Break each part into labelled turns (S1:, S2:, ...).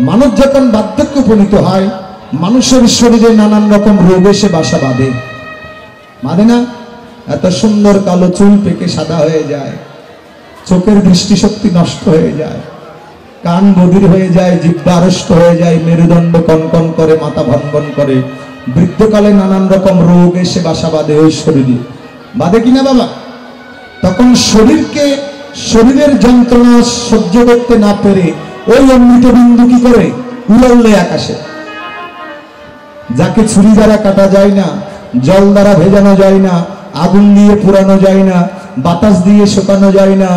S1: মানুষ যখন বার্ধক্যে উপনীত হয়, মানুষের শরীরে নানান রকম রোগ এসে বাসা বাঁধে, বাঁধে না? এত সুন্দর কালো চুল পেকে সাদা হয়ে যায়, চোখের দৃষ্টিশক্তি নষ্ট হয়ে যায়, কান বধির হয়ে যায়, জিহ্বা আড়ষ্ট হয়ে যায়, মেরুদণ্ড কনকন করে, মাথা ভনভন করে। বৃদ্ধকালে নানান রকম রোগ এসে বাসা বাঁধে ওই শরীরে, বাঁধে কিনা বাবা? তখন শরীরের যন্ত্রণা সহ্য করতে না পেরে ওই অমৃত বিন্দু কি করে উড়ালে আকাশে। যাকে ছুরি দ্বারা কাটা যায় না, জল দ্বারা ভেজানো যায় না, আগুন দিয়ে পুরানো যায় না, বাতাস দিয়ে শুকানো যায় না,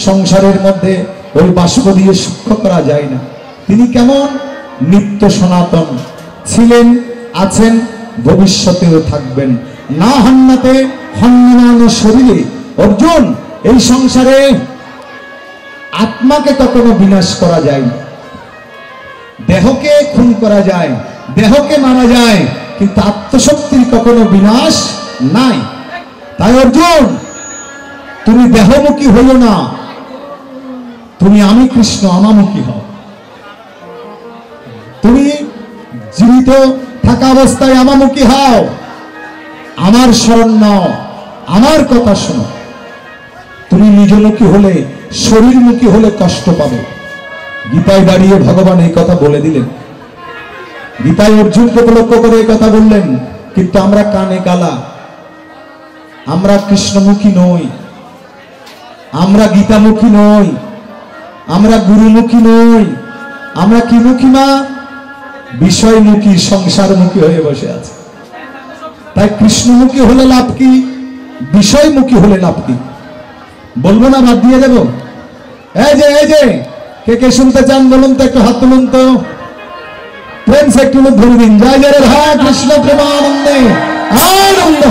S1: সংসারের মধ্যে ওই বাষ্প দিয়ে সূক্ষ্ম করা যায় না। তিনি কেমন? নিত্য সনাতন ছিলেন, আছেন, ভবিষ্যতেও থাকবেন। না হান্নাতে হন্যমান শরীরে। অর্জুন, এই সংসারে আত্মাকে কখনো বিনাশ করা যায় না। দেহকে খুন করা যায়, দেহকে মারা যায়, কিন্তু আত্মশক্তির কখনো বিনাশ নাই। তাই অর্জুন, তুমি দেহমুখী হইও না, তুমি আমি কৃষ্ণ আমামুখী হও। তুমি জীবিত থাকা অবস্থায় আমামুখী হও, আমার শরণ নাও, আমার কথা শোনো। তুমি নিজমুখী হলে, শরীরমুখী হলে কষ্ট পাবে। গীতায় দাঁড়িয়ে ভগবান এই কথা বলে দিলেন। গীতায় অর্জুনকে উপলক্ষ করে এই কথা বললেন, কিন্তু আমরা কানে কালা, আমরা কৃষ্ণমুখী নই, আমরা গীতামুখী নই, আমরা গুরুমুখী নই, আমরা কি মুখী? মা বিষয়মুখী, সংসারমুখী হয়ে বসে আছে। তাই কৃষ্ণমুখী হলে লাভ কি, বিষয়মুখী হলে লাভ কি? বলবো না, বাদ দিয়ে দেব? এই যে কে কে শুনতে চান বলুন তো, একটু হাত তুলুন তো, প্রেম সে একটু ধরে দিন। জয় জয় রাধা কৃষ্ণ প্রেমানন্দে আনন্দ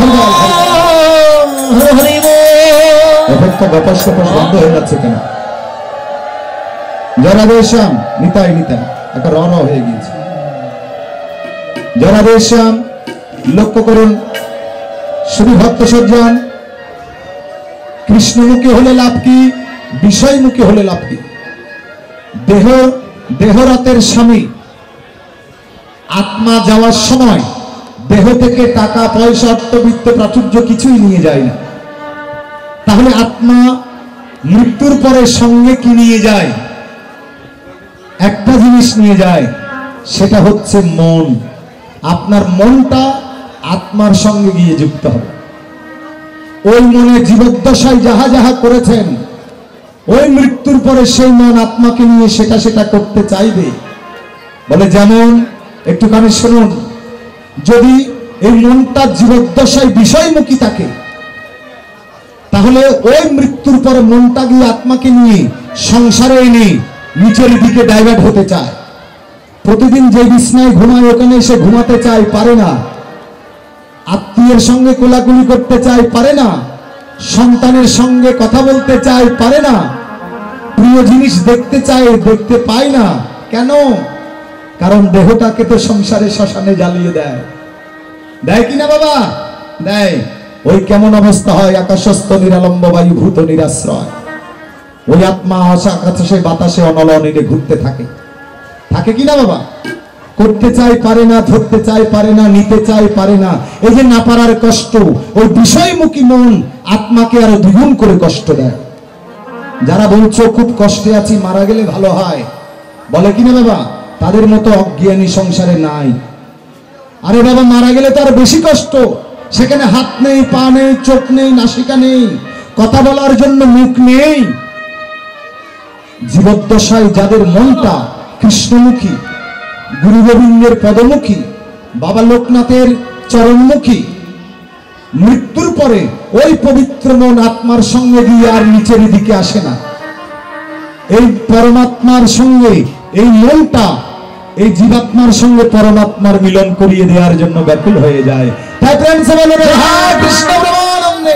S1: অপেক্ষা গপাস টপাস বন্ধ হয়ে যাচ্ছে কেন? জরাদেশাম নিতাই নিতাই একটা রণ হয়ে গিয়েছে। জরাদেশাম লক্ষ্য করুন, শ্রী ভক্ত সজ্জন, কৃষ্ণমুখী হলে লাভ কি, বিষয়মুখী হলে লাভ কি? দেহরাতের স্বামী আত্মা যাওয়ার সময় দেহ থেকে টাকা পয়সা অর্থবিত্ত প্রাচুর্য কিছুই নিয়ে যায় না। তাহলে আত্মা মৃত্যুর পরে সঙ্গে কি নিয়ে যায়? একটা জিনিস নিয়ে যায়, সেটা হচ্ছে মন। আপনার মনটা আত্মার সঙ্গে গিয়ে যুক্ত হবে। ওই মনে জীবদ্দশায় যাহা যাহা করেছেন, ওই মৃত্যুর পরে সেই মন আত্মাকে নিয়ে সেটা করতে চাইবে। বলে যেমন, একটুখানি শুনুন, যদি এই মনটা জীবদ্দশায় বিষয়মুখী থাকে, তাহলে ওই মৃত্যুর পরে মনটা গিয়ে আত্মাকে নিয়ে সংসারে এনে নিচের দিকে ডাইভার্ট হতে চায়। প্রতিদিন যে বিছনায় ঘুমায় ওখানে এসে ঘুমাতে চায়, পারে না। আত্মীয়ের সঙ্গে কোলাকুলি করতে চায়, পারে না। সন্তানের সঙ্গে কথা বলতে চায়, পারে না। প্রিয় জিনিস দেখতে চায়, দেখতে পায় না। কেন? কারণ দেহটাকে তো সংসারে শ্মশানে জ্বালিয়ে দেয়। দেয় কিনা বাবা? দেয়। ওই কেমন অবস্থা হয়? আকাশস্থ নিরালম্ব বায়ুভূত নিরাশ্রয়। ওই আত্মা আকাশে বাতাসে অনলনীরে ঘুরতে থাকে, থাকে কিনা বাবা? করতে চাই, পারে না। ধরতে চাই, পারে না। নিতে চাই, পারে না। এই যে না পারার কষ্ট, ওই বিষয়মুখী মন আত্মাকে আরো দ্বিগুণ করে কষ্ট দেয়। যারা বলছো খুব কষ্টে আছি, মারা গেলে ভালো হয়, বলে কিনা বাবা? তাদের মতো অজ্ঞানী সংসারে নাই। আরে বাবা, মারা গেলে তো আর বেশি কষ্ট। সেখানে হাত নেই, পা নেই, চোখ নেই, নাসিকা নেই, কথা বলার জন্য মুখ নেই। জীবদ্দশায় যাদের মনটা কৃষ্ণমুখী, গুরু গোবিন্দের পদমুখী, বাবা লোকনাথের চরণমুখী, মৃত্যুর পরে ওই পবিত্র মন আত্মার সঙ্গে গিয়ে আর নিচের দিকে আসে না। এই পরমাত্মার সঙ্গে এই মনটা এই জীবাত্মার সঙ্গে পরমাত্মার মিলন করিয়ে দেওয়ার জন্য ব্যাকুল হয়ে যায়। তাই প্রেম সে বলে রাধা কৃষ্ণ প্রেমানন্দে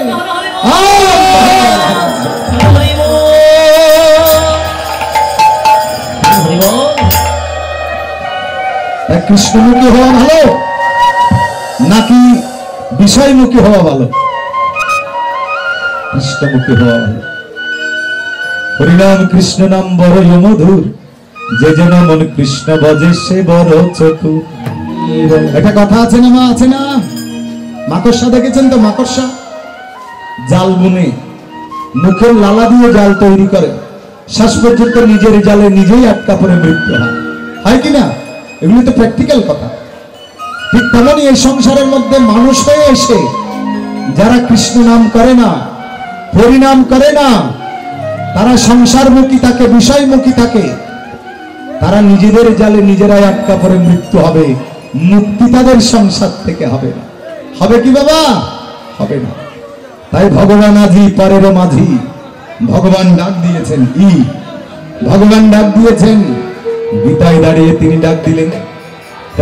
S1: কৃষ্ণমুখী হওয়া ভালো নাকি বিষয়মুখী হওয়া ভালো? কৃষ্ণমুখী হওয়া ভালো। হরিনাম কৃষ্ণ নাম বড়ই মধুর, যে যেন মন কৃষ্ণ ভজে সে বড় চতুর। একটা কথা আছে না মা, আছে না? মাকড়সা দেখেছেন তো? মাকড়সা জাল বুনে মুখের লালা দিয়ে জাল তৈরি করে, শেষ পর্যন্ত নিজের জালে নিজেই আটকা পড়ে মৃত্যু হয়, হয় কিনা? এগুলি তো প্র্যাকটিক্যাল কথা। ঠিক তেমনই এই সংসারের মধ্যে মানুষ হয়ে এসে যারা কৃষ্ণ নাম করে না, হরিনাম করে না, তারা সংসারমুখী থাকে, বিষয়মুখী থাকে, তারা নিজেদের জালে নিজেরাই আটকা পড়ে মৃত্যু হবে, মুক্তি তাদের সংসার থেকে হবে না। হবে কি বাবা? হবে না। তাই ভগবান আজি পরের মাঝি, ভগবান ডাক দিয়েছেন। ভগবান ডাক দিয়েছেন, গীতায় দাঁড়িয়ে তিনি ডাক দিলেন।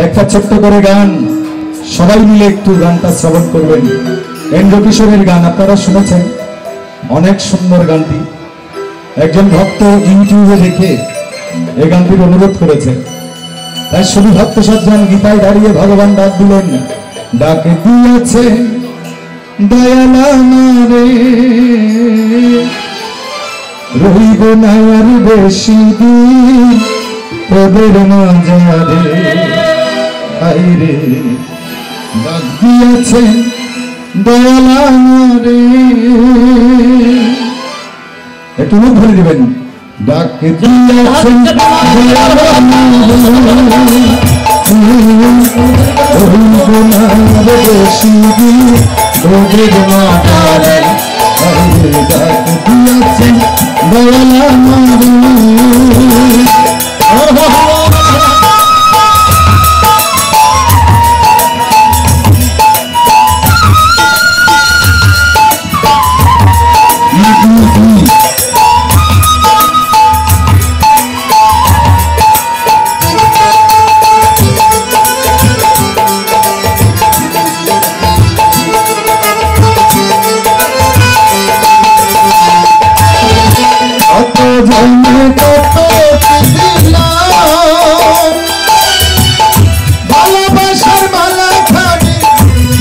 S1: একটা ছোট্ট করে গান, সবাই মিলে একটু গানটা শ্রবণ করবেন। এন্দ্র কিশোরের গান আপনারা শুনেছেন, অনেক সুন্দর গানটি। একজন ভক্ত ইউটিউবে দেখে এই গানটির অনুরোধ করেছে, তাই শুধু ভক্ত সজ্জন গীতায় দাঁড়িয়ে ভগবান ডাক দিলেন। ডাকে দিয়েছে দয়াল আমারে, রহিব না আর বেশি দিন তোদের মাঝারে। আইরে ডাক দিয়েছে দয়াল আমারে, একটু মুখ ভরে দিবেন। ডাক দিয়েছেন দয়াল আমারে, রহিব না আর বেশি দিন তোদের মাঝারে। আইরে ডাক দিয়েছেন দয়াল আমারে। ভালোবাসার মালা খানি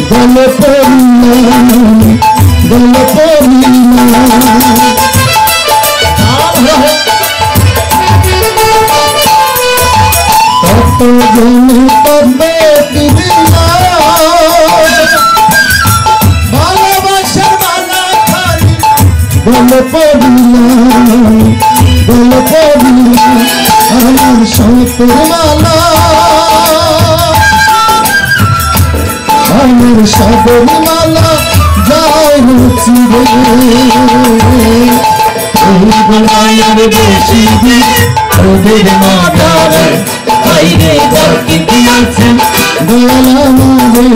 S1: গলে পড়িলাম, গলে পড়িলাম। কত জনে তবে ভালোবাসার মালা খানি গলে পড়িলাম, গলে পড়িলাম। আমার সতের মালা, আমার সতের মালা যায় চিরে।
S2: মায়ার বেশি দিন তোদের মাঝারে, আইরে ডাক দিয়েছেন
S1: দয়াল আমারে।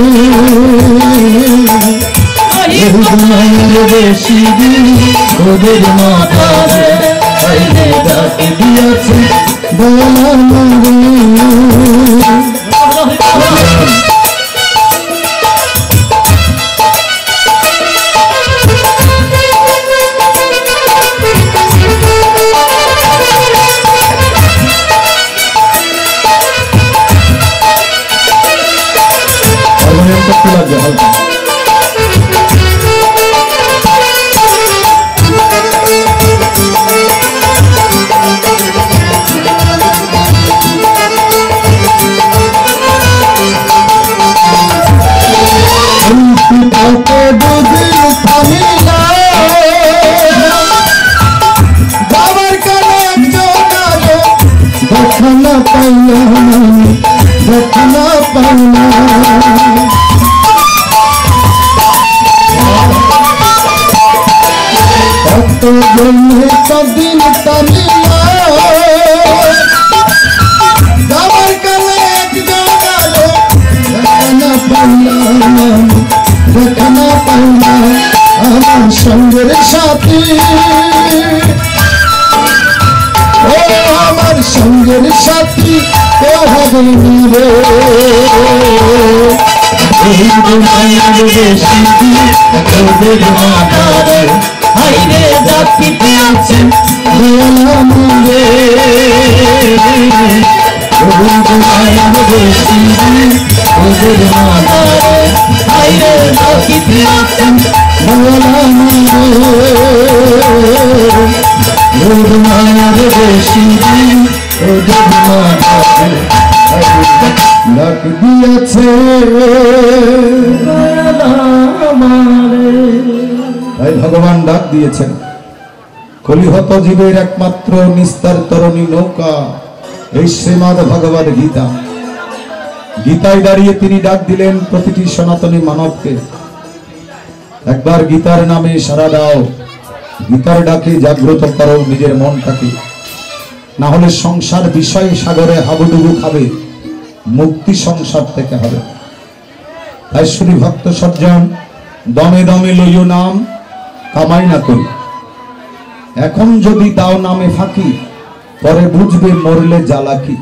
S2: মায়ার বেশি দিন তোদের মাঝারে, আইরে ডাক দিয়েছেন
S1: দয়াল আমারে। देखना पाइला देखना पाइला तो जन्मे कदिन तमिला दावर कले एक जानो देखना पाइला देखना पाइला আমার সঙ্গের সাথী ও আমার সঙ্গের সাথী কেউ হবে রে
S2: এই দুনিয়ার বেশি তোদের মাঝারে হাইরে ডাকিতে আছেন
S1: দয়াল রে
S2: এই দুনিয়ার বেশি তোদের মাঝারে হাইরে ডাকিতে আছেন
S1: দয়াল রে
S2: দুনিয়ার বেশি
S1: ওদের মাঝে ডাক দিয়েছে তাই ভগবান ডাক দিয়েছেন। কলিহত জীবের একমাত্র নিস্তার তরণী নৌকা এই শ্রীমদ্ ভগবদ গীতা। গীতায় দাঁড়িয়ে তিনি ডাক দিলেন প্রতিটি সনাতনী মানবকে, একবার গীতার নামে সাড়া দাও, গীতার ডাকে জাগ্রত করো নিজের মনটাকে, না হলে সংসার বিষয় সাগরে হাবুডুবু খাবে, মুক্তি সংসার থেকে হবে। তাই শ্রী ভক্ত সজ্জন দমে দমে লইও নাম, কামাই না করি। এখন যদি দাও নামে ফাঁকি, পরে বুঝবে মরলে জ্বালা কি।